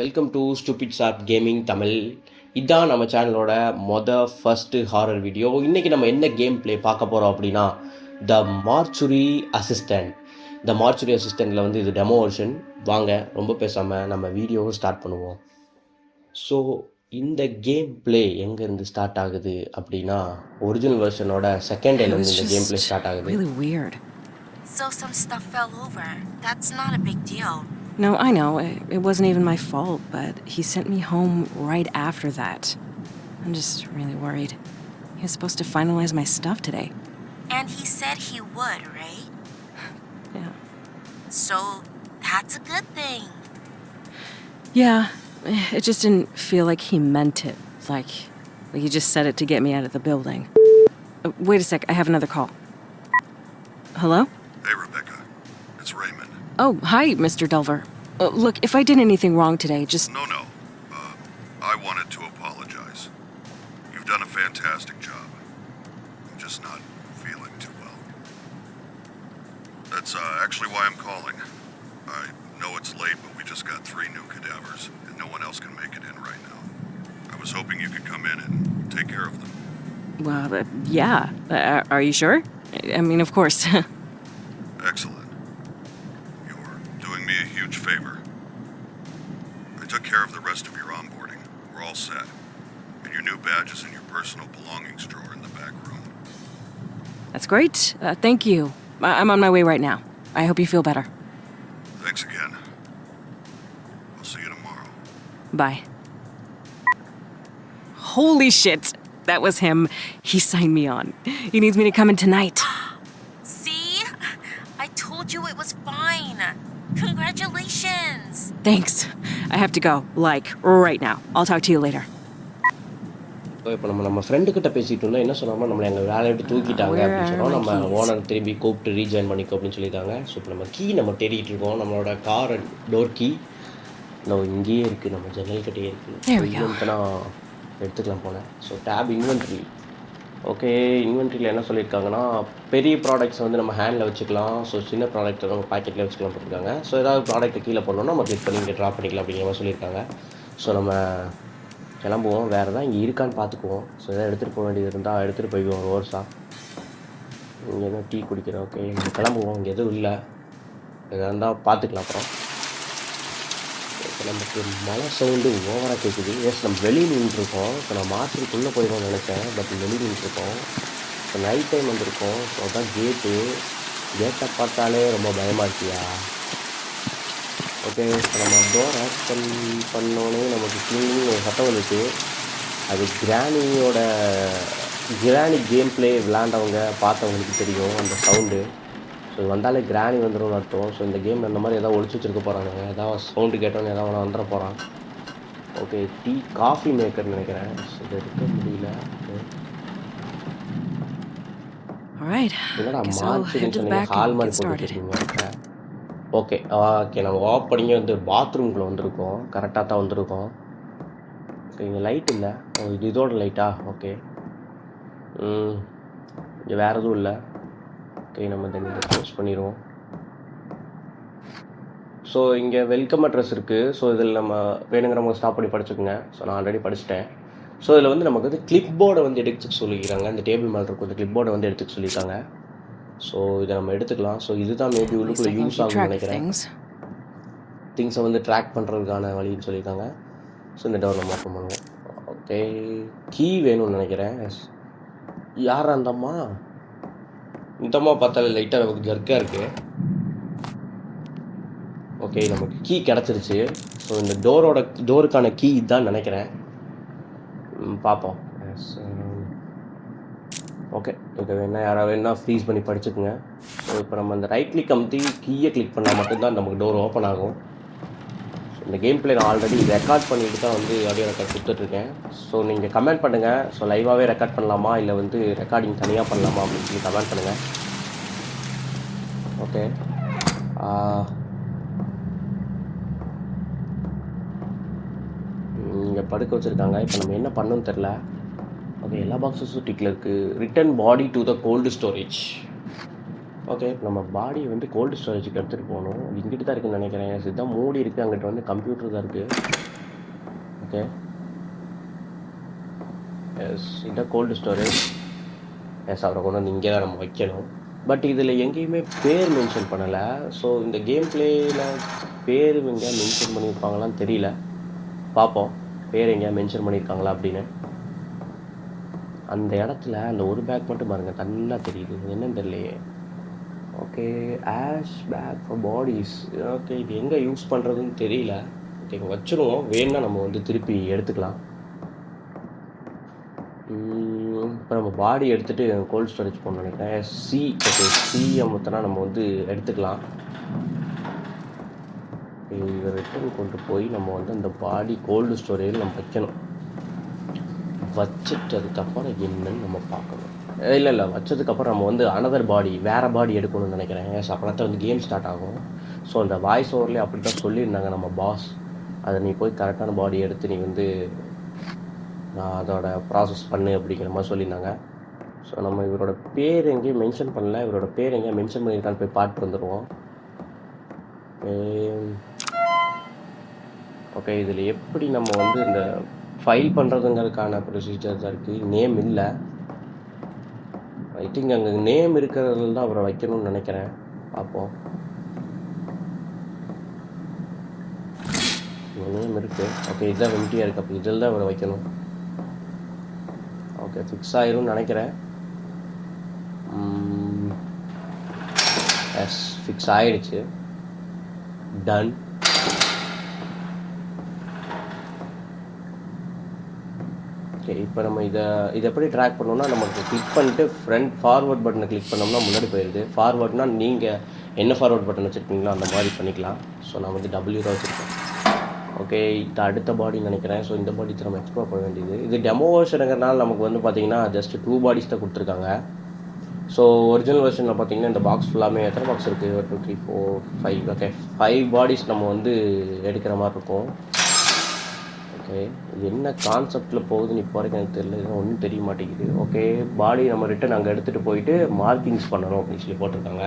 Welcome to stupid sharp gaming Tamil. இதான் நம்ம சேனலோட ஃபஸ்ட்டு ஹாரர் வீடியோ. இன்றைக்கி நம்ம என்ன கேம் ப்ளே பார்க்க போகிறோம் அப்படின்னா த மார்ச்சுரி அசிஸ்டன்ட். த மார்ச்சுரி அசிஸ்டண்ட்டில் வந்து இது டெமோ வெர்ஷன். வாங்க ரொம்ப பேசாமல் நம்ம வீடியோவை ஸ்டார்ட் பண்ணுவோம். ஸோ இந்த கேம் ப்ளே எங்கேருந்து ஸ்டார்ட் ஆகுது அப்படின்னா ஒரிஜினல் வெர்ஷனோட செகண்ட் டேலேருந்து இந்த கேம் ப்ளே ஸ்டார்ட் ஆகுது. So some stuff fell over. That's not a big deal. No, I know. It wasn't even my fault, but he sent me home right after that. I'm just really worried. He was supposed to finalize my stuff today. And he said he would, right? Yeah. So that's a good thing. Yeah, it just didn't feel like he meant it. Like he just said it to get me out of the building. Wait a sec, I have another call. Hello? Hey, Rebecca. It's Raymond. Oh, hi, Mr. Delver. Look, if I did anything wrong today, just... No. I wanted to apologize. You've done a fantastic job. I'm just not feeling too well. That's actually why I'm calling. I know it's late, but we just got 3 new cadavers, and no one else can make it in right now. I was hoping you could come in and take care of them. Well, yeah. Are you sure? I mean, of course. Excellent. You're doing me a huge favor. I took care of the rest of your onboarding. We're all set. And your new badge is in your personal belongings drawer in the back room. That's great. Thank you. I'm on my way right now. I hope you feel better. Thanks again. I'll see you tomorrow. Bye. Holy shit! That was him. He signed me on. He needs me to come in tonight. See? I told you it was fine. Congratulations. Thanks. I have to go. Like, right now. I'll talk to you later. இப்போ நம்ம ஃப்ரெண்டுக்கிட்ட பேசிகிட்டு இருந்தோம். என்ன சொன்னோம்னா நம்மளை எங்கள் வேலையை விட்டு தூக்கிட்டாங்க அப்படின்னு சொன்னோம். நம்ம ஓனர் திரும்பி கூப்பிட்டு ரீஜாயின் பண்ணிக்கோ அப்படின்னு சொல்லியிருக்காங்க. ஸோ இப்போ நம்ம கீ நம்ம தேடிட்டு இருக்கோம். நம்மளோட கார் டோர் கீ நம்ம இங்கேயே இருக்குது, நம்ம ஜன்னல்கிட்டே இருக்குது. நான் எடுத்துக்கலாம் போனேன். So tap inventory. ஓகே, இன்வென்ட்ரியில் என்ன சொல்லியிருக்காங்கன்னா பெரிய ப்ராடக்ட்ஸ் வந்து நம்ம ஹேண்டில் வச்சுக்கலாம். ஸோ சின்ன ப்ராடக்ட்டை நம்ம பாக்கெட்டில் வச்சுக்கலாம் போட்டிருக்காங்க. ஸோ ஏதாவது ப்ராடக்ட்டை கீழே போடணுன்னா நம்ம கிளிக் பண்ணி இங்கே ட்ராப் பண்ணிக்கலாம் அப்படிங்கிற மாதிரி சொல்லியிருக்காங்க. ஸோ நம்ம கிளம்புவோம். வேறு எதாவது இங்கே இருக்கான்னு பார்த்துக்குவோம். ஸோ எதாவது எடுத்துகிட்டு போக வேண்டியது இருந்தால் எடுத்துகிட்டு போய்க்குவோம். ஒரு ஓர்ஸாக இங்கே எதுவும் டீ குடிக்கிறோம். ஓகே, இங்கே கிளம்புவோம். இங்கே எதுவும் இல்லை, எதாக இருந்தால் பார்த்துக்கலாம். அப்புறம் இப்போ நமக்கு மழை சவுண்டு ஓவராக கேட்குது. எஸ், நம்ம வெளியே நின்றுருக்கோம். இப்போ நான் மார்ச்சுக்குள்ளே போயிடுவோம்னு நினச்சேன், பட் வெளியே நின்றுருக்கோம். இப்போ நைட் டைம் வந்திருக்கோம். ஸோ அதுதான் கேட்டை பார்த்தாலே ரொம்ப பயமாக இருக்கியா. ஓகே, இப்போ நம்ம டோர் ஓப்பன் பண்ணோன்னே நமக்கு க்ளீனிங் ஒரு சத்தம் வந்துச்சு. அது கிராணி கேம் ப்ளே விளாண்டவங்க பார்த்தவங்களுக்கு தெரியும் அந்த சவுண்டு. ஸோ வந்தாலே கிராணி வந்துடும் அர்த்தம். ஸோ இந்த கேம் அந்த மாதிரி எதாவது ஒழிச்சு வச்சுருக்க போகிறாங்க. ஏதாவது சவுண்டு கேட்டோன்னு எதாவது ஒன்று வந்துட போகிறான். ஓகே, காஃபி மேக்கர்னு நினைக்கிறேன். ஸோ இதை எடுக்க முடியல. என்னடா மார்ச்சுன்னு சொன்னீங்க, ஹால் மாதிரி போட்டு வச்சுருக்கீங்க. ஓகே, நம்ம ஓப்பனிங்கே வந்து பாத்ரூம்குள்ளே வந்திருக்கோம். கரெக்டாக தான் வந்திருக்கோம். ஓகே, இங்கே லைட் இல்லை. இதோட லைட்டா? ஓகே, இங்கே வேறு எதுவும் இல்லை. ஓகே, நம்ம இதை க்ளோஸ் பண்ணிடுவோம். ஸோ இங்கே வெல்கம் அட்ரஸ் இருக்குது. ஸோ இதில் நம்ம வேணுங்கிறவங்க ஸ்டாப் பண்ணி படிச்சுக்கோங்க. ஸோ நான் ஆல்ரெடி படிச்சுட்டேன். ஸோ இதில் வந்து நமக்கு வந்து கிளிப் போர்டை வந்து எடுத்துக்க சொல்லிக்கிறாங்க. இந்த டேபிள் மேலே இருக்கும் இந்த கிளிப் போர்டை வந்து எடுத்துக்க சொல்லியிருக்காங்க. ஸோ இதை நம்ம எடுத்துக்கலாம். ஸோ இதுதான் மேபி உள்ளுக்குள்ளே யூஸ் ஆகும்னு நினைக்கிறேன். திங்ஸை வந்து ட்ராக் பண்ணுறதுக்கான வழின்னு சொல்லியிருக்காங்க. ஸோ இந்த டோர் நம்ம ஓப்பன் பண்ணுவோம். ஓகே, கீ வேணும்னு நினைக்கிறேன். யார் அந்தம்மா? இந்தம்மா பார்த்தாலே லைட்டாக நமக்கு ஜர்க்காக இருக்குது. ஓகே, நமக்கு கீ கிடச்சிருச்சு. ஸோ இந்த டோருக்கான கீ இதுதான் நினைக்கிறேன். பார்ப்போம். ஓகே, இதை யாராவது வேணால் ஃப்ரீஸ் பண்ணி படிச்சுக்குங்க. ஸோ இப்போ நம்ம அந்த ரைட் கிளிக் அமுத்தி கீயை கிளிக் பண்ணால் மட்டும்தான் நமக்கு டோர் ஓப்பன் ஆகும். ஸோ இந்த கேம் பிளே நான் ஆல்ரெடி ரெக்கார்ட் பண்ணிட்டு தான் வந்து ஆடியோ ரெக்கார்ட் கொடுத்துட்ருக்கேன். ஸோ நீங்கள் கமெண்ட் பண்ணுங்கள். ஸோ லைவாகவே ரெக்கார்ட் பண்ணலாமா இல்லை வந்து ரெக்கார்டிங் தனியாக பண்ணலாமா அப்படின்னு சொல்லி கமெண்ட் பண்ணுங்கள். ஓகே, இங்கே படுக்க வச்சுருக்காங்க. இப்போ நம்ம என்ன பண்ணணும்னு தெரில. ஓகே, எல்லா பாக்ஸஸும் டிக்கில் இருக்குது. Return body to the cold storage. Okay, நம்ம பாடியை வந்து கோல்டு ஸ்டோரேஜுக்கு எடுத்துகிட்டு போகணும். இங்கிட்டு தான் இருக்குதுன்னு நினைக்கிறேன். இதுதான் மூடி இருக்குது. அங்கிட்ட வந்து கம்ப்யூட்டர் தான் இருக்குது. ஓகே எஸ் இதான் கோல்டு ஸ்டோரேஜ். எஸ் அவரை கொண்டு வந்து இங்கே தான் நம்ம வைக்கணும். பட் இதில் எங்கேயுமே பேர் மென்ஷன் பண்ணலை. ஸோ இந்த கேம் பிளேயில் பேர் எங்கேயா மென்ஷன் பண்ணியிருப்பாங்களான்னு தெரியல. பார்ப்போம் பேர் எங்கேயா மென்ஷன் பண்ணியிருக்காங்களா அப்படின்னு. அந்த இடத்துல அந்த ஒரு பேக் மட்டும் பாருங்கள் தன்னா தெரியுது, என்னன்னு தெரியலையே. Okay ash bag for bodies. Okay இது எங்கே யூஸ் பண்ணுறதுன்னு தெரியல. ஓகே வச்சுருவோம், வேணுன்னா நம்ம வந்து திருப்பி எடுத்துக்கலாம். இப்போ நம்ம பாடி எடுத்துகிட்டு கோல்டு ஸ்டோரேஜ் போகணும்னு நினைக்கிறேன். ஓகே சி அமுத்தினா நம்ம வந்து எடுத்துக்கலாம். இதை ரிட்டர்ன் கொண்டு போய் நம்ம வந்து அந்த பாடி கோல்டு ஸ்டோரேஜில் நம்ம வைக்கணும். வச்சிட்டதுக்கப்புறம் என்னன்னு நம்ம பார்க்கணும். இல்லை வச்சதுக்கப்புறம் நம்ம வந்து அனதர் பாடி வேறு பாடி எடுக்கணும்னு நினைக்கிறேன். எஸ் அப்போ தான் வந்து கேம் ஸ்டார்ட் ஆகும். ஸோ அந்த வாய்ஸ் ஓவர்லேயே அப்படி தான் சொல்லியிருந்தாங்க நம்ம பாஸ். அதை நீ போய் கரெக்டான பாடி எடுத்து நீ வந்து அதோட ப்ராசஸ் பண்ணு அப்படிங்கிற மாதிரி சொல்லியிருந்தாங்க. ஸோ நம்ம இவரோட பேர் எங்கேயும் மென்ஷன் பண்ணல. இவரோட பேர் எங்கேயும் மென்ஷன் பண்ணியிருக்கான்னு போய் பார்த்து வந்துடுவோம். ஓகே இதில் எப்படி நம்ம வந்து இந்த ஃபைல் பண்ணுறதுங்கிறதுக்கான ப்ரொசீஜர் தான் இருக்குது. நேம் இல்லை. ஐ திங்க் அங்கே நேம் இருக்கிறதுல தான் அவரை வைக்கணும்னு நினைக்கிறேன். பார்ப்போம். நேம் இருக்குது. ஓகே இதுதான் வெம்டியாக இருக்குது. அப்போ இதில் தான் அவரை வைக்கணும். ஓகே ஃபிக்ஸ் ஆயிரும்னு நினைக்கிறேன். எஸ் ஃபிக்ஸ் ஆகிடுச்சு. டன். ஓகே இப்போ நம்ம இதை எப்படி ட்ராக் பண்ணோம்னா நமக்கு கிளிக் பண்ணிட்டு ஃபார்வர்ட் பட்டனை கிளிக் பண்ணோம்னா முன்னாடி போயிடுது. ஃபார்வர்ட்னா நீங்கள் என்ன ஃபார்வர்ட் பட்டன் வச்சுருக்கீங்களோ அந்த மாதிரி பண்ணிக்கலாம். ஸோ நான் வந்து W தான் வச்சுருக்கேன். ஓகே இது அடுத்த பாடின்னு நினைக்கிறேன். ஸோ இந்த பாடி நம்ம எக்ஸ்ப்ளோர் பண்ண வேண்டியது. இது டெமோ வெர்ஷனுங்கிறனால நமக்கு வந்து பார்த்திங்கன்னா ஜஸ்ட் 2 பாடிஸ் தான் கொடுத்துருக்காங்க. ஸோ ஒரிஜினல் வெர்ஷனில் பார்த்திங்கன்னா இந்த பாக்ஸ் ஃபுல்லாமே எத்தனை பாக்ஸ் இருக்குது? 1 2 3 4 5. ஓகே 5 பாடிஸ் நம்ம வந்து எடுக்கிற மாதிரி இருக்கும். ஓகே இது என்ன கான்செப்டில் போகுதுன்னு இப்போ வரைக்கும் எனக்கு தெரியல. இதெல்லாம் ஒன்றும் தெரிய மாட்டேங்குது. ஓகே பாடி நம்ம ரிட்டன் அங்கே எடுத்துகிட்டு போயிட்டு மார்க்கிங்ஸ் பண்ணணும் அப்படின்னு சொல்லி போட்டிருக்காங்க.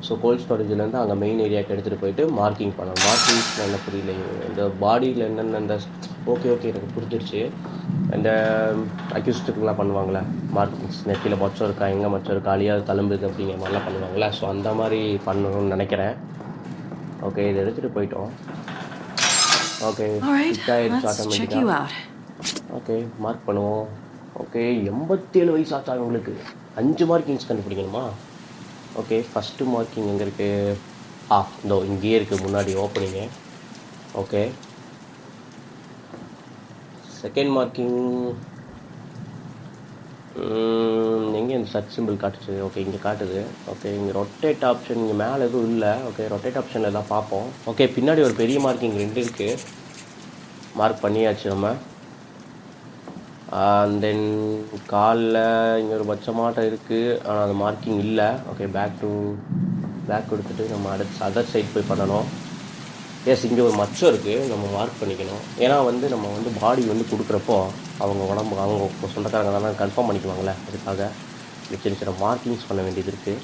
ஸோ கோல்ட் ஸ்டோரேஜ்லேருந்து அங்கே மெயின் ஏரியாவுக்கு எடுத்துகிட்டு போயிட்டு மார்க்கிங் பண்ணணும். மார்க்கிங்ஸ் என்ன புரியல. இந்த பாடியில் என்னென்ன இந்த ஓகே எனக்கு புரிஞ்சிருச்சு. இந்த அக்யூஸ்டுக்கெலாம் பண்ணுவாங்களே மார்க்கிங்ஸ், நெத்தியில் மச்சம் இருக்கா, எங்கே மச்சம் இருக்கா, அழியாது தழும்புது அப்படிங்கிற மாதிரிலாம் பண்ணுவாங்களே. ஸோ அந்த மாதிரி பண்ணணும்னு நினைக்கிறேன். ஓகே இதை எடுத்துகிட்டு போயிட்டோம். ஓகே ஆட்டோமேட்டிக்காக ஓகே மார்க் பண்ணுவோம். ஓகே 87 வயசு ஆச்சா உங்களுக்கு? 5 மார்க்கிங்ஸ் கண்டுபிடிக்கணுமா? ஓகே ஃபஸ்ட்டு மார்க்கிங் எங்கே இருக்குது? இதோ இங்கேயே இருக்குது முன்னாடி ஓப்பனிங்கு. ஓகே செகண்ட் மார்க்கிங் எங்கே இந்த சர்ச் சிம்பிள் காட்டுச்சு? ஓகே இங்கே காட்டுது. ஓகே இங்கே ரொட்டேட் ஆப்ஷன் இங்கே மேலே எதுவும் இல்லை. ஓகே ரொட்டேட் ஆப்ஷனில் எல்லாம் பார்ப்போம். ஓகே பின்னாடி ஒரு பெரிய மார்க்கிங் 2 இருக்குது. மார்க் பண்ணியாச்சு நம்ம. தென் காலில் இங்கே ஒரு பச்சைமாட்டம் இருக்குது, ஆனால் அது மார்க்கிங் இல்லை. ஓகே பேக் கொடுத்துட்டு நம்ம அதர் சைட் போய் பண்ணணும். எஸ் இங்கே ஒரு மச்சம் இருக்குது, நம்ம மார்க் பண்ணிக்கணும். ஏன்னா வந்து நம்ம வந்து பாடி வந்து கொடுக்குறப்போ அவங்க உடம்பு அவங்க சொந்தக்காரங்க தானே கன்ஃபார்ம் பண்ணிக்குவாங்களே, அதுக்காக சின்ன மார்க்கிங்ஸ் பண்ண வேண்டியது இருக்குது.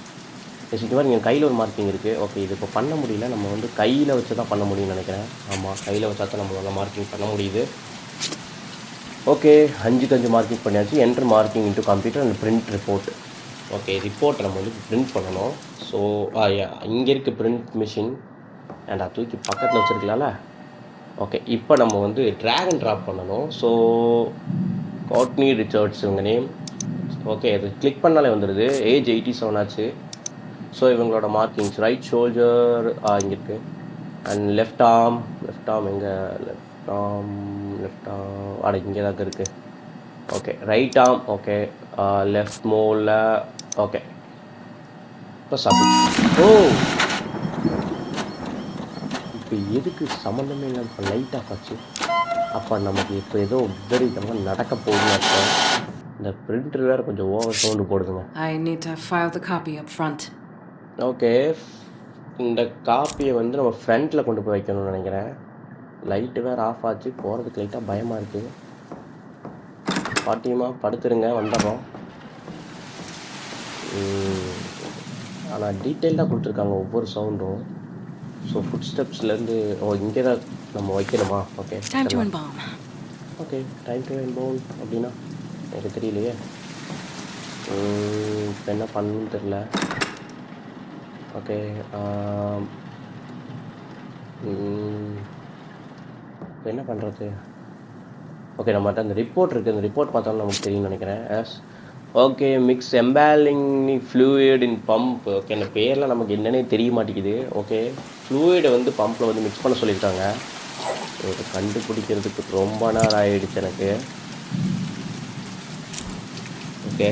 எஸ் இந்த மாதிரி எங்கள் கையில் ஒரு மார்க்கிங் இருக்குது. ஓகே இது இப்போ பண்ண முடியல. நம்ம வந்து கையில் வச்சு தான் பண்ண முடியும்னு நினைக்கிறேன். ஆமாம் கையில் வச்சா தான் நம்மளால் மார்க்கிங் பண்ண முடியுது. ஓகே 5 மார்க்கிங் பண்ணியாச்சு. Enter marking into computer and print report. Okay ரிப்போர்ட்டை நம்ம வந்து பிரிண்ட் பண்ணணும். ஸோ இங்கே இருக்குது பிரிண்ட் மிஷின். அண்ட் அதை தூக்கி பக்கத்தில் வச்சுருக்கலாம்ல. ஓகே இப்போ நம்ம வந்து ட்ராக் அண்ட் ட்ராப் பண்ணணும். ஸோ கோட்னி ரிச்சர்ட்ஸ் இவங்க நேம். ஓகே அது கிளிக் பண்ணாலே வந்துடுது. ஏஜ் 87 ஆச்சு. ஸோ இவங்களோட மார்க்கிங்ஸ் ரைட் ஷோல்டர் இங்கே இருக்குது. அண்ட் லெஃப்ட் ஆர்ம் எங்கே? லெஃப்ட் ஆர்ம் இங்கே தான் இருக்குது. Okay right arm. Okay left மோலில். ஓகே இப்போ சப்மிட். இப்போ எதுக்கு சம்மந்தமே இல்லை இப்போ லைட் ஆஃப் ஆச்சு? அப்போ நமக்கு இப்போ ஏதோ விபரீதமாக நடக்க போகுதுன்னு அர்த்தம். இந்த பிரிண்டர் வேறு கொஞ்சம் ஓவர் சவுண்டு போடுதுங்க. I need to file the copy up front. Okay இந்த காப்பியை வந்து நம்ம ஃப்ரண்ட்டில் கொண்டு போய் வைக்கணும்னு நினைக்கிறேன். லைட்டு வேறு ஆஃப் ஆச்சு, போகிறதுக்கு லைட்டாக பயமாக இருக்குது. பாட்டியமாக படுத்துருங்க, வந்துடுறோம். ஆனால் டீட்டெயிலாக கொடுத்துருக்காங்க ஒவ்வொரு சவுண்டும். ஸோ ஃபுட் ஸ்டெப்ஸ்லேருந்து இங்கே தான் நம்ம வைக்கணுமா? Okay Time to embalm. Okay time to enrol அப்படின்னா எனக்கு தெரியலையே. இப்போ என்ன பண்ணணும்னு தெரில. ஓகே இப்போ என்ன பண்ணுறது? ஓகே நம்மகிட்ட அந்த ரிப்போர்ட் இருக்குது, அந்த ரிப்போர்ட் பார்த்தாலும் நமக்கு தெரியும்னு நினைக்கிறேன். எஸ் ஓகே மிக்ஸ் எம்பாலிங் ஃப்ளூயிட் இன் பம்ப். ஓகே அந்த பேர்லாம் நமக்கு என்னன்னே தெரிய மாட்டேங்குது. ஓகே ஃப்ளூயிடை வந்து பம்பில் வந்து மிக்ஸ் பண்ண சொல்லியிருக்காங்க. இதை கண்டுபிடிக்கிறதுக்கு ரொம்ப நேரம் ஆகிடுச்சு எனக்கு. ஓகே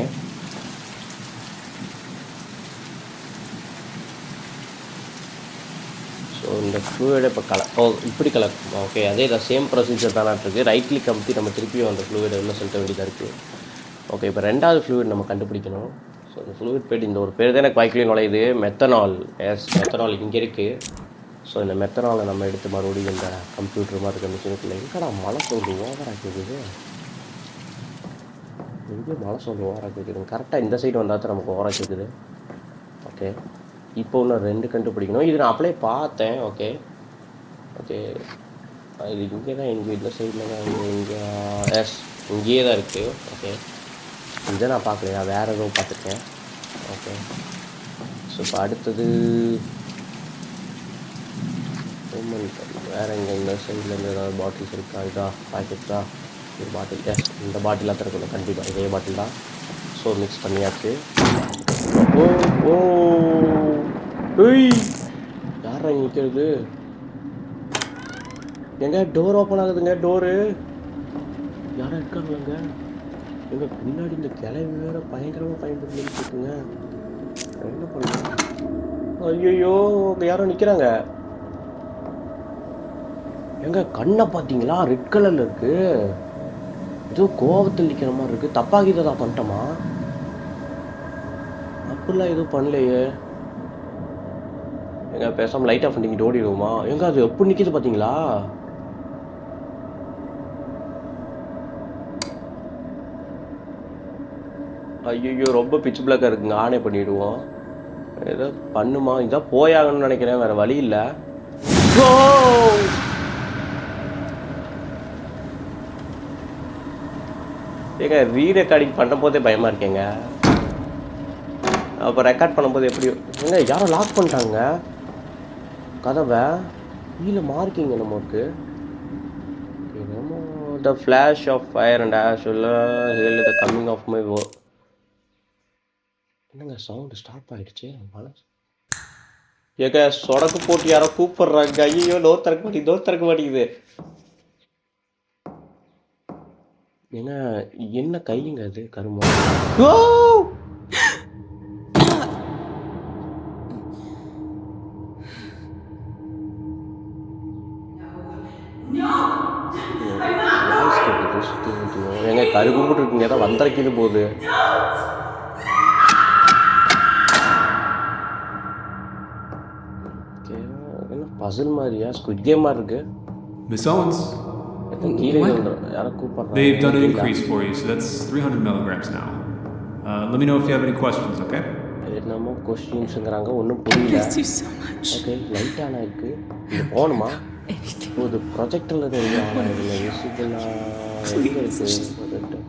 ஸோ இந்த ஃப்ளூயிடை இப்போ இப்படி கலக்கும். ஓகே அதே தான் சேம் ப்ரொசீஜர் தானே இருக்குது. ரைட் கிளிக் அமுத்தி நம்ம திருப்பியும் அந்த ஃப்ளூயிடை உள்ள செலுத்த வேண்டியதாக இருக்குது. ஓகே இப்போ ரெண்டாவது ஃப்ளூயிட் நம்ம கண்டுபிடிக்கணும். ஸோ இந்த ஃப்ளூயிட் பேர் இந்த ஒரு பேர் தான் எனக்கு வாய்க்கிலையும் நுழையுது. மெத்தனால். எஸ் மெத்தனால் இங்கே இருக்குது. ஸோ இந்த மெத்தனாலை நம்ம எடுத்து மறுபடியும் இந்த கம்ப்யூட்டர் மாதிரி இருக்க மிஷினுக்குள்ள எங்கடா மழை சவுண்டு ஓவராக கேட்குது. எங்கே மழை சவுண்டு ஓவராக கேட்குது. கரெக்டாக இந்த சைடு வந்தால் தான் நமக்கு ஓவராக கேட்குது. ஓகே இப்போ இன்னும் 2 கண்டுபிடிக்கணும். இது நான் அப்படியே பார்த்தேன். ஓகே ஓகே இது இங்கே தான் எங்கள் இந்த சைடில் தான் இங்கே எஸ் இங்கேயே தான் இருக்குது. ஓகே இதை நான் பார்க்கலையா, வேறு எதுவும் பார்த்துருக்கேன். ஓகே ஸோ இப்போ அடுத்தது வேறு எங்கே இந்த சைட்லேருந்து ஏதாவது பாட்டில்ஸ் இருக்கா? இதா பாக்கெட்ஸா? ஒரு பாட்டில். எஸ் இந்த பாட்டிலாக தான் இருக்கணும் கண்டிப்பாக, இதே பாட்டில் தான். ஸோ மிக்ஸ் பண்ணியாச்சு. ஓ ஓ ஏய் யாரா இங்கே நிற்கிறது? எங்க டோர் ஓப்பன் ஆகுதுங்க. டோரு யாரா இருக்காங்களாங்க? எங்கள் பின்னாடி இந்த கிளவி வேறு பயங்கரமாக பயன்படுத்திட்டு இருக்குங்க. என்ன பண்ணுங்க? ஐயோ அங்கே யாரோ நிற்கிறாங்க. எங்க கண்ணை பார்த்தீங்களா? ரெட் கலரில் இருக்கு. ஏதோ கோவத்தில் நிற்கிற மாதிரி இருக்குது. தப்பாக தான் பண்ணிட்டோமா? அப்படிலாம் எதுவும் பண்ணலையே. எங்க பேசாமல் லைட் ஆஃப் பண்ணிக்கிட்டு ஓடிடுவோமா? எங்க அது எப்படி நிற்கிது பார்த்தீங்களா? ஐயோ ரொம்ப பிச்சு பிளாக்காக இருக்குங்க. ஆனே பண்ணிவிடுவோம். ஏதோ பண்ணுமா? இதான் போயாகணும்னு நினைக்கிறேன், வேறு வழி இல்லை. ஏங்க ரீரெக்கார்டிங் பண்ணும் போதே பயமாக இருக்கேங்க. அப்போ ரெக்கார்ட் பண்ணும்போது எப்படி? ஏங்க யாரும் லாக் பண்ணிட்டாங்க கதவை. கீழே மார்க்கிங்க நமக்கு. The flash of fire and ash hail the coming of my work. என்னங்க சவுண்டு ஸ்டாப் ஆகிடுச்சு. ஏங்க சொடக்கு போட்டு யாரோ கூப்பிட்றாங்க. ஐயோ டோர் திறக்க மாட்டேங்குது. ஏங்க என்ன கையுங்க அது கருமா? ஏங்க கரு கும்பிட்டு இருக்குங்க. ஏதாவது வந்தரைக்கிது போகுது. என்ன பசில் மாதிரியா? ஸ்குவிட் கேம் மாதிரி இருக்கு. Miss Owens, கீழே யாரை கூப்பிட்றாங்க? they've done an increase for you, so that's 300 milligrams now. Let me know if you have any questions, okay? என்னமோ கொஸ்டின்ஸுங்கிறாங்க, ஒன்றும் புரியல. ஓகே லைட் ஆனா இருக்கு. இது போகணுமா? இது ப்ரொஜெக்டரில் தெரியும். ஆனால் இதில் விசிபிளாக எங்கே இருக்குது ப்ரொஜெக்டர்?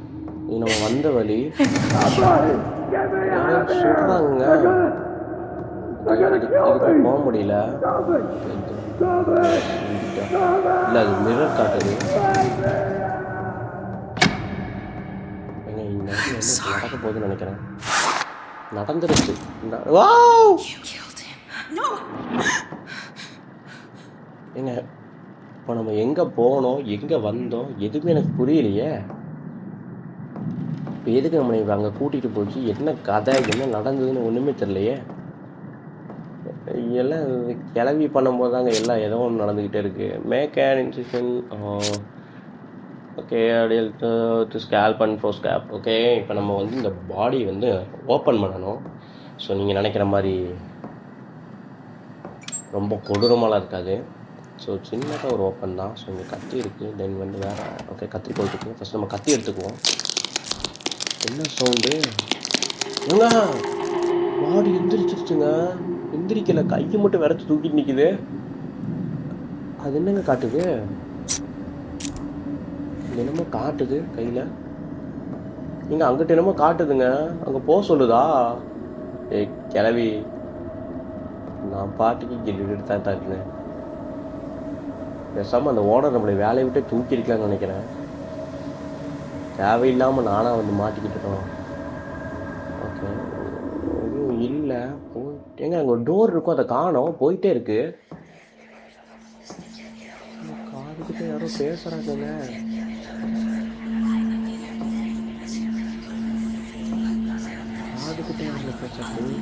இது நம்ம வந்த வழி. யாரும் சொல்கிறாங்க. இதுக்கு போக முடியல. இல்லை அது மிரர் காட்டுது. ஏங்க இந்த நடக்க போகுதுன்னு நினைக்கிறேன். நடந்துருச்சு. ஏங்க இப்போ நம்ம எங்கே போனோம், எங்கே வந்தோம், எதுவுமே எனக்கு புரியலையே. இப்போ எதுக்கு நம்ம அங்கே கூட்டிகிட்டு போச்சு? என்ன கதை, என்ன நடந்ததுன்னு ஒன்றுமே தெரியலையே. எல்லாம் கிளவி பண்ணும்போது தாங்க எல்லாம் ஏதோ ஒன்று நடந்துக்கிட்டே இருக்குது. Make an incision. ஓகே அப்படியே scalp and brow scape. Okay இப்போ நம்ம வந்து இந்த பாடி வந்து ஓப்பன் பண்ணணும். ஸோ நீங்கள் நினைக்கிற மாதிரி ரொம்ப கொடூரமாலாம் இருக்காது. ஸோ சின்னதாக ஒரு ஓப்பன் தான். ஸோ இங்கே கத்தி இருக்குது. தென் வந்து வேறு ஓகே கத்திரிக்கோள் இருக்குது. ஃபஸ்ட் நம்ம கத்தி எடுத்துக்குவோம். என்ன சவுண்டு? ஏங்க பாடி எந்திரிச்சிருச்சுங்க. எந்திரிக்கலை, கையை மட்டும் விரைச்சி தூக்கிட்டு நிற்கிது. அது என்னங்க காட்டுது? என்னமோ காட்டுது கையில். நீங்கள் அங்கிட்ட என்னமோ காட்டுதுங்க, அங்கே போக சொல்லுதா? ஏய் கிளவி, நான் பாட்டுக்கு கில்லி தான் இருக்கேன். பேசாமல் அந்த ஓனர் நம்மளை வேலையை விட்டு தூக்கி இருக்கலாம்னு நினைக்கிறேன். தேவையில்லாமல் நானாக வந்து மாட்டிக்கிட்டோம். ஓகே, எதுவும் இல்லை. ஏங்க அங்கே ஒரு டோர் இருக்கும், அதை காணோம், போயிட்டே இருக்கு. காதுகிட்ட யாரோ பேசுகிறாங்க. காதுகிட்ட யாரோ பேசுறது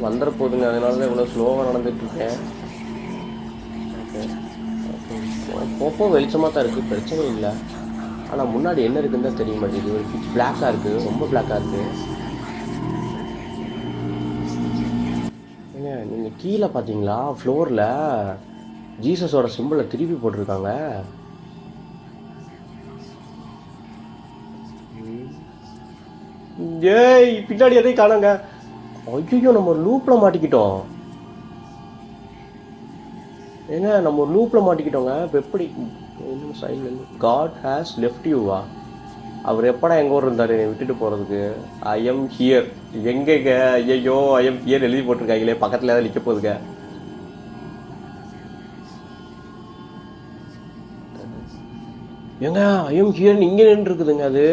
வந்துட போகுதுங்க, அதனால தான் இவ்வளோ ஸ்லோவாக நடந்துட்டுருக்கேன். ஓகே போப்போ வெளிச்சமாக தான் இருக்குது, பிரச்சனை இல்லை. ஆனால் முன்னாடி என்ன இருக்குன்னு தான் தெரிய மாட்டேங்குது. ஒரு பிச் பிளாக்காக இருக்குது, ரொம்ப பிளாக்காக இருக்குது. ஏங்க நீங்கள் கீழே பார்த்தீங்களா, ஃப்ளோரில் ஜீசஸோட சிம்பிளை திருப்பி போட்டிருக்காங்க. ஏய் பின்னாடி எதையும் காணாங்க. ஐயோ நம்ம ஒரு லூப்பில் மாட்டிக்கிட்டோம். ஏங்க நம்ம ஒரு லூப்பில் மாட்டிக்கிட்டோங்க. இப்போ எப்படி சைட்லேருந்து காட் ஹேஸ் லெஃப்ட் யூவா? அவர் எப்படா எங்கே ஊர் இருந்தார் விட்டுட்டு போகிறதுக்கு? I am here. எங்கேங்க? ஐயோ ஐ எம் ஹியர் எழுதி போட்டிருக்காங்களே, பக்கத்தில் ஏதாவது நிற்க போகுதுங்க. ஏங்க ஐ எம் ஹியர் இங்கே நின்று இருக்குதுங்க அது.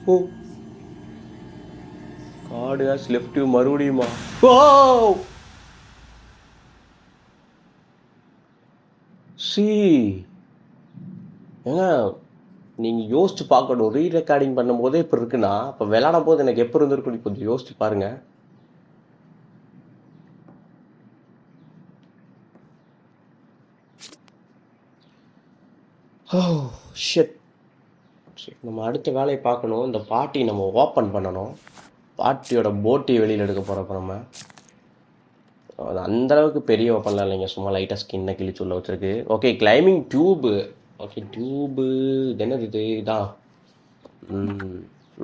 ஓ காட் ஹேஸ் லெஃப்ட் யூ மறுபடியுமா? ஓ சி ஏங்க நீங்கள் யோசிச்சு பார்க்கணும். ரீரெக்கார்டிங் பண்ணும்போதே இப்போ இருக்குன்னா அப்போ விளையாடும் போது எனக்கு எப்போ இருந்திருக்கும் கொஞ்சம் யோசிச்சு பாருங்க. Oh shit. நம்ம அடுத்த வேலையை பார்க்கணும். இந்த பார்ட்டி நம்ம ஓப்பன் பண்ணணும். பார்ட்டியோட போட்டி வெளியில் எடுக்க போகிறப்ப நம்ம அது அந்தளவுக்கு பெரிய ஓப்பன்லாம் இல்லைங்க, சும்மா லைட்டாக ஸ்கின்னை கிழிச்சு உள்ள வச்சுருக்கு. Okay climbing tube. Okay tube இது என்னது? இது இதான்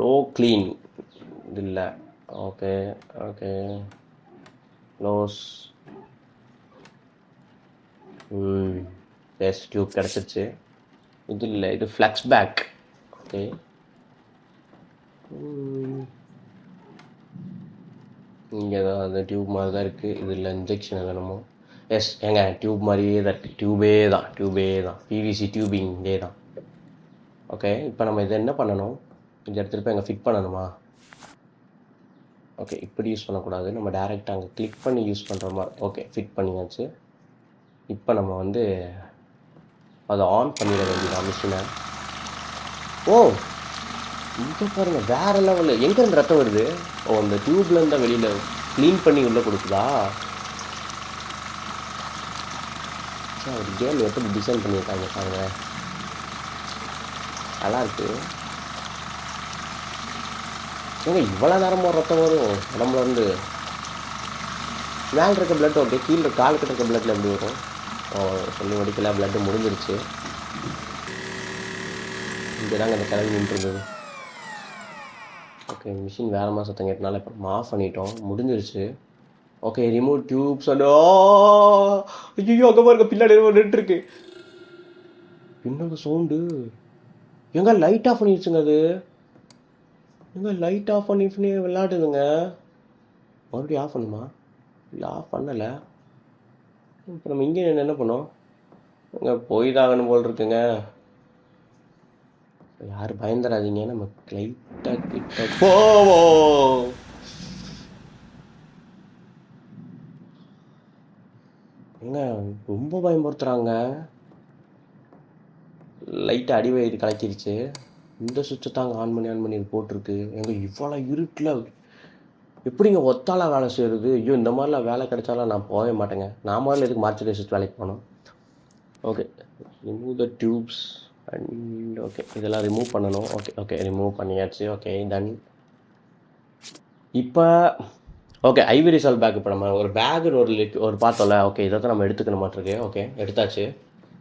லோ க்ளீன் இது இல்லை. Okay okay close. Yes tube கிடச்சிருச்சு. இது இல்லை, இது ஃப்ளக்ஸ் பேக். ஓகே இங்கே தான் அந்த டியூப் மாதிரி தான் இருக்குது. இது இல்லை இன்ஜெக்ஷன் என்னமோ. எஸ் ஏங்க டியூப் மாதிரியே தான் இருக்குது. டியூபே தான் பிவிசி டியூபிங் இதே தான். ஓகே இப்போ நம்ம இதை என்ன பண்ணணும்? இந்த இடத்துல போய் அங்கே ஃபிட் பண்ணணுமா? ஓகே இப்படி யூஸ் பண்ணக்கூடாது, நம்ம டேரெக்டாக அங்கே கிளிக் பண்ணி யூஸ் பண்ணுற மாதிரி. ஓகே ஃபிட் பண்ணியாச்சு. இப்போ நம்ம வந்து அதை ஆன் பண்ணிட வேண்டியதான் மிஷினை. ஓ இங்கே பாருங்கள் வேறு லெவலில். எங்கேருந்து ரத்தம் வருது? ஓ அந்த டியூப்லேருந்து தான் வெளியில் க்ளீன் பண்ணி உள்ளே கொடுக்குதா? ஒரு கேம் எப்படி டிசைன் பண்ணியிருக்காங்க பாருங்க, நல்லா இருக்கு. ஏங்க இவ்வளோ நேரமாக ரத்தம் வரும் நம்மள வந்து? மேலே இருக்க பிளட் ஓகே, கீழே கால் கிட்ட இருக்க பிளட்டில் எப்படி வரும்? சொல்லி முடிக்கல, பிளட்டு முடிஞ்சிருச்சு. இங்கே தாங்க அந்த கிளம்பி நின்றுருந்தது. ஓகே மிஷின் வேறு மாதிரி சத்தம் கேட்டனால இப்போ நம்ம ஆஃப் பண்ணிட்டோம், முடிஞ்சிருச்சு. Okay remove tubes. ஐயோ அங்கே பாருங்க பின்னாடி நின்றுருக்கு. என்னங்க சவுண்டு? எங்க லைட் ஆஃப் பண்ணிடுச்சுங்க அது. எங்க லைட் ஆஃப் பண்ணி விளையாடுதுங்க. மறுபடியும் ஆஃப் பண்ணுமா? இல்லை ஆஃப் பண்ணலை. இப்போ நம்ம இங்கே என்ன பண்ணோம்? இங்கே போய் தாகணும் போல் இருக்குங்க. யாரும் பயந்துடாதீங்க, நம்ம லைட்டாக கிட்ட போவோம். ஏங்க ரொம்ப பயமுறுத்துறாங்க. லைட்டாக அடிவயிறு கலக்கிருச்சு. இந்த சுவிட்சை தாங்க ஆன் பண்ணி போட்டிருக்கு. எங்க இவ்வளோ இருட்டில் எப்படிங்க ஒத்தால வேலை செய்கிறது? ஐயோ இந்த மாதிரிலாம் வேலை கிடைச்சாலும் நான் போகவே மாட்டேங்க. நான் முதல்ல எதுக்கு மார்ச் வச்சு வேலைக்கு போகணும்? Okay remove the tubes and okay இதெல்லாம் ரிமூவ் பண்ணணும். ஓகே ரிமூவ் பண்ணியாச்சு. Okay done. இப்போ ஓகே ஐவி ரிசால்வ் பேக். இப்போ நம்ம ஒரு பேக்குன்னு ஒரு பார்த்தோம்ல. ஓகே இதை தான் நம்ம எடுத்துக்கணும் மாட்டிருக்கு. ஓகே எடுத்தாச்சு.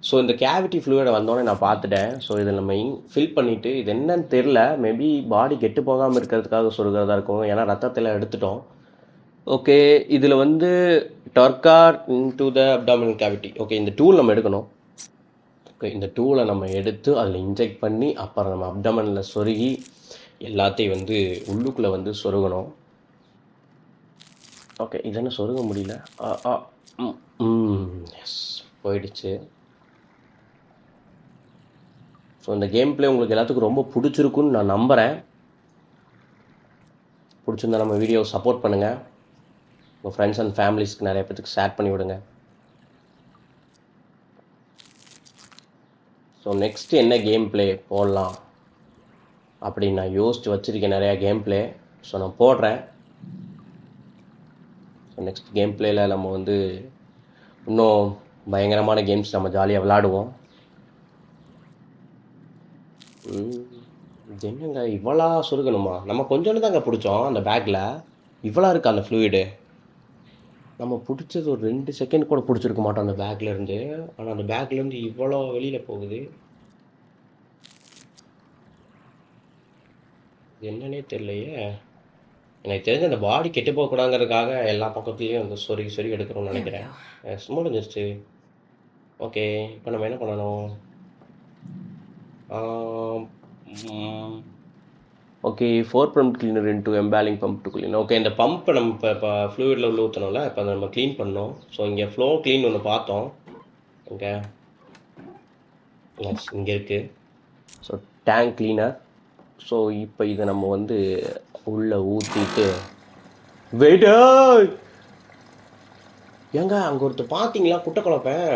ஸோ இந்த கேவிட்டி ஃப்ளூயிடை வந்தோடனே நான் பார்த்துட்டேன். ஸோ இதில் நம்ம ஃபில் பண்ணிவிட்டு இது என்னன்னு தெரில, மேபி பாடி கெட்டு போகாமல் இருக்கிறதுக்காக சொல்கிறதா இருக்கும், ஏன்னா ரத்தத்தில் எடுத்துட்டோம். ஓகே இதில் வந்து trocar into the abdominal cavity. Okay இந்த டூல் நம்ம எடுக்கணும். ஓகே, இந்த டூலை நம்ம எடுத்து அதில் இன்ஜெக்ட் பண்ணி அப்புறம் நம்ம அப்டமனில் சொருகி எல்லாத்தையும் வந்து உள்ளுக்குள்ளே வந்து சொருகணும். ஓகே, இதென்ன சொருக முடியல. எஸ், போயிடுச்சு. ஸோ இந்த கேம் பிளே உங்களுக்கு எல்லாத்துக்கும் ரொம்ப பிடிச்சிருக்குன்னு நான் நம்புகிறேன். பிடிச்சிருந்தா நம்ம வீடியோவை சப்போர்ட் பண்ணுங்கள். உங்கள் ஃப்ரெண்ட்ஸ் அண்ட் ஃபேமிலிஸ்க்கு நிறைய பேருக்கு ஷேர் பண்ணி விடுங்க. ஸோ நெக்ஸ்ட் என்ன கேம் பிளே போடலாம் அப்படின்னு நான் யோசித்து வச்சுருக்கேன், நிறையா கேம் பிளே. ஸோ நான் போடுறேன். ஸோ நெக்ஸ்ட் கேம் பிளேயில் நம்ம வந்து இன்னும் பயங்கரமான கேம்ஸ் நம்ம ஜாலியாக விளாடுவோம். என்னங்க இவ்வளோ சொருகணுமா? நம்ம கொஞ்சோண்டு தாங்க பிடிச்சோம் அந்த பேக்கில். இவ்வளோ இருக்குது அந்த ஃப்ளூயிடு. நம்ம பிடிச்சது ஒரு 2 செகண்ட் கூட பிடிச்சிருக்க மாட்டோம் அந்த பேக்லேருந்து. ஆனால் அந்த பேக்லேருந்து இவ்வளோ வெளியில் போகுது. என்னன்னே தெரியலையே. எனக்கு தெரிஞ்ச அந்த பாடி கெட்டு போகக்கூடாங்கிறதுக்காக எல்லா பக்கத்துலேயும் வந்து சொருகி எடுக்கணும்னு நினைக்கிறேன். முடிஞ்சிருச்சு. ஓகே, இப்போ நம்ம என்ன பண்ணணும்? Okay, 4 pump cleaner into embalming pump to clean. Okay, இந்த பம்பை நம்ம இப்போ ஃப்ளூயிடில் உள்ள ஊற்றணும்ல, இப்போ அதை நம்ம க்ளீன் பண்ணோம். ஸோ இங்கே ஃப்ளோ க்ளீன் ஒன்று பார்த்தோம். ஓகே, எஸ், இங்கே இருக்குது. So tank cleaner. ஸோ இப்போ இதை நம்ம வந்து உள்ளே ஊற்றிட்டு வெயிட். ஏங்க அங்கே ஒருத்தர் பார்த்தீங்களா? குட்டை குழப்பேன்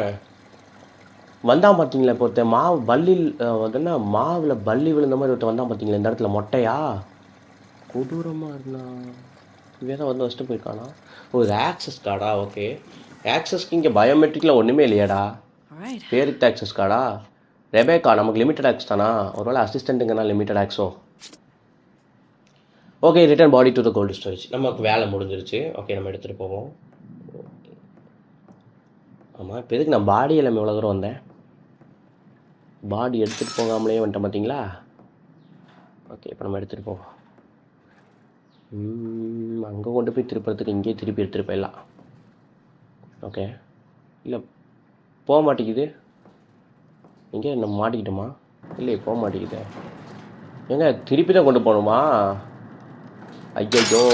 வந்தான் பார்த்தீங்களா? இப்போ ஒருத்தர் மாவு பல்லில் என்ன மாவில் பல்லி விழுந்த மாதிரி ஒருத்தர் வந்தான் பார்த்தீங்களா? இந்த இடத்துல மொட்டையா கொடூரமாக இருந்தான். இவன் தான் வந்து வச்சுட்டு போயிருக்கானா? ஒரு ஆக்சஸ் கார்டா? ஓகே, ஆக்சஸ்க்கு இங்கே பயோமெட்ரிக்கில் ஒன்றுமே இல்லையாடா? பேருக்கு ஆக்சஸ் கார்டா? ரெபேக்கா நமக்கு லிமிட்டட் ஆக்ஸ் தானா? ஒருவேளை அசிஸ்டண்ட்டுங்கன்னா லிமிட்டட் ஆக்ஸோ? Okay, return body to the cold storage. நமக்கு வேலை முடிஞ்சிருச்சு. ஓகே, நம்ம எடுத்துகிட்டு போவோம். ஆமாம், இப்போ எதுக்கு நான் பாடி எல்லாமே எவ்வளோ தூரம் வந்தேன்? பாடி எடுத்துகிட்டு போகாமலே வந்துட்டேன் பார்த்தீங்களா? ஓகே, இப்போ நம்ம எடுத்துகிட்டு போவோம். அங்கே கொண்டு போய் திருப்புறதுக்கு இங்கேயே திருப்பி எடுத்துகிட்டு போயிடலாம். ஓகே, இல்லை போக மாட்டேங்குது. எங்கே நம்ம மாட்டிக்கிட்டோமா? இல்லை, போக மாட்டேங்குது. ஏங்க திருப்பி தான் கொண்டு போகணுமா? ஐயோ.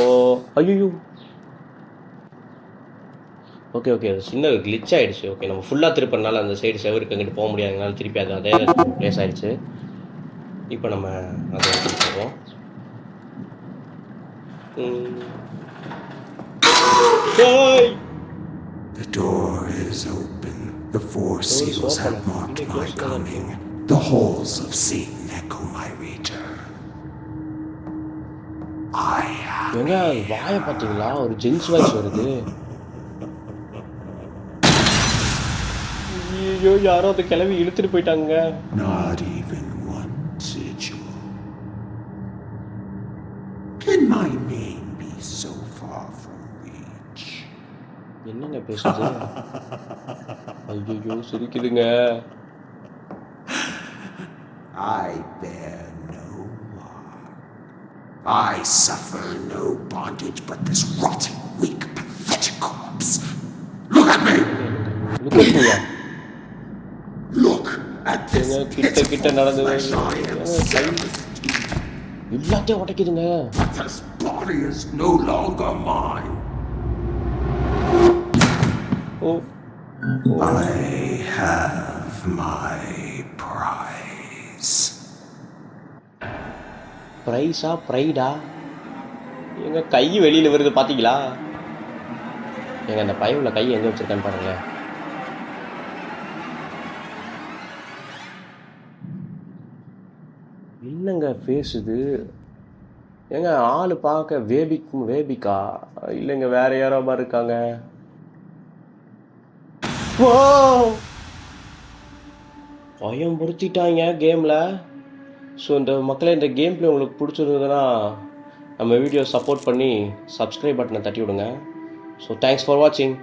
ஓகே, அது சின்ன கிளிச் ஆகிடுச்சு. ஓகே, நம்ம ஃபுல்லாக திருப்பினால அந்த சைடு செவருக்கு அங்கிட்டு போக முடியாதனால திருப்பி அது அதே ப்ளேஸ் ஆகிடுச்சு. இப்போ நம்ம அதை போவோம். The door is open. The 4 seals have marked my coming. The halls of Satan echo my return. ஏங்க வாயை பார்த்தீங்களா? ஒரு ஜென்ஸ் வாய்ஸ் வருது. ஐயோ, யாரோ அந்த கிளவி இழுத்துட்டு போயிட்டாங்க. Not even one sigil. Can my name be so far from reach? என்னங்க பேசுது? ஐயோ, சிரிக்குதுங்க. I bear no mark. I suffer no bondage but this rotten, weak, pathetic corpse. Look at me! Look at this கிட்ட நடந்து flesh I am saved. எல்லாத்தையும் உடைக்குதுங்க. But this body is no longer mine. I have my prize. ப்ரைஸா? ப்ரைடா? எங்க கை வெளியில் வருது பார்த்தீங்களா? எங்க அந்த பையன் கை எங்கே வச்சிருக்கான்னு பாருங்க. என்னங்க ஃபேஸ் இது? ஏங்க ஆள் பார்க்க வேபிக்கா இல்லைங்க வேற யாரோ மாதிரி இருக்காங்க. பயம் பொருத்திட்டாங்க கேமில். ஸோ இந்த மக்களே, இந்த கேம் பிளே உங்களுக்கு பிடிச்சிருந்ததுன்னா நம்ம வீடியோ சப்போர்ட் பண்ணி சப்ஸ்கிரைப் பட்டனை தட்டி விடுங்க. ஸோ தேங்க்ஸ் ஃபார் வாட்சிங்.